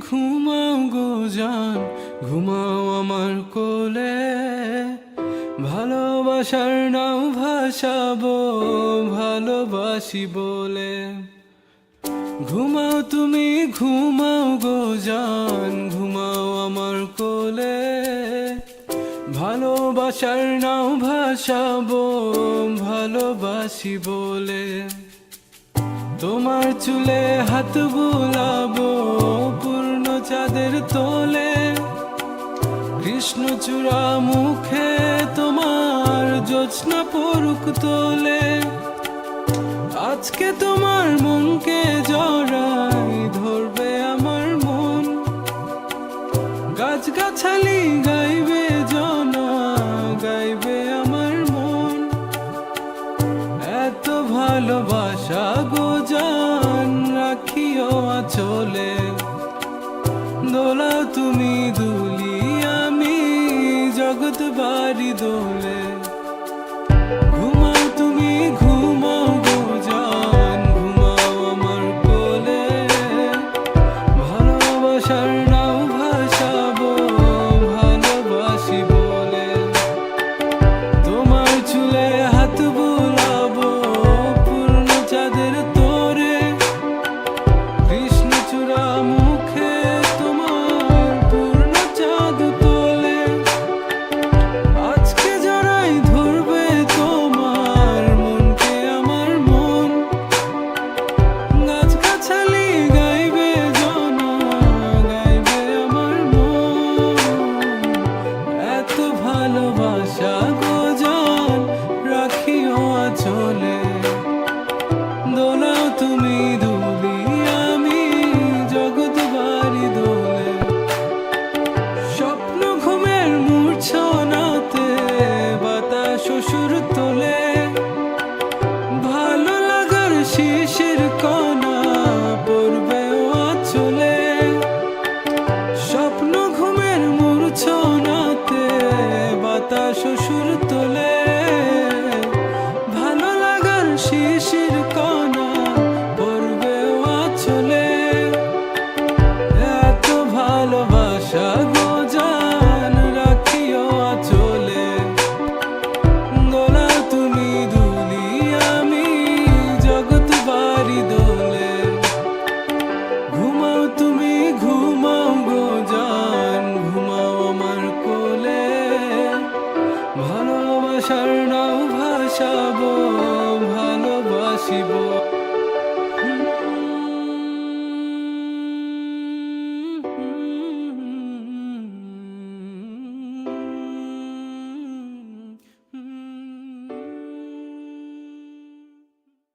ঘুমাও গো জান, ঘুমাও আমার কোলে। ভালোবাসার নাও ভাসাবো ভালোবাসি বলে। ঘুমাও তুমি ঘুমাও গো জান, ঘুমাও আমার কোলে। ভালোবাসার নাও ভাসাবো ভালোবাসি বলে। তোমার চুলে হাত বুলাবো পূর্ণ চাঁদের তোলে। কৃষ্ণচূড়া মুখে তোমার জ্যোৎস্না পড়ুক তোলে। আজকে তোমার মনকে জড়াই ধরবে আমার মন। গাছগাছালি গাইবে জনা, গাইবে আমার মন। এত ভালোবাসা গো জান, রাখিও আঁচলে। দোলাও তুমি দুলি, আমি জগৎ বাড়ি দোলে। ঘুমাও তুমি ঘুমাও গো জান, ঘুমাও আমার কোলে। ভালোবাসার নাও ভাসাবো ভালোবাসি বলে। তোমার চুলে হাত বুলাবো পূর্ণ চাঁদের তোরে। কৃষ্ণচূড়া মুখে তোমার পূর্ণ চাঁদ তোলে। আজকে জড়াই ধরবে তোমার মনকে আমার মন। গাছগাছালি গাইবে জনা, গাইবে আমার মন। এত ভালোবাসা গো জান, রাখিও আঁচলে। দোলাও তুমি দুলি, আমি জগৎ বাড়ি দোলে। স্বপ্ন ঘুমের মূর্ছনাতে বাতাস সুর তোলে। ভালো লাগার শিশির কণা পড়বে আঁচলে। স্বপ্ন ঘুমের মূর্ছনাতে বাতাস সুর তোলে। ভালো লাগার শিশির কণা পড়বে আঁচলে। এত ভালোবাসা গো জান, রাখিও আঁচলে। দোলাও তুমি দুলি, আমি জগৎ বাড়ি দোলে। ঘুমাও তুমি ঘুমাও গো জান, ঘুমাও আমার কোলে। ভালোবাসার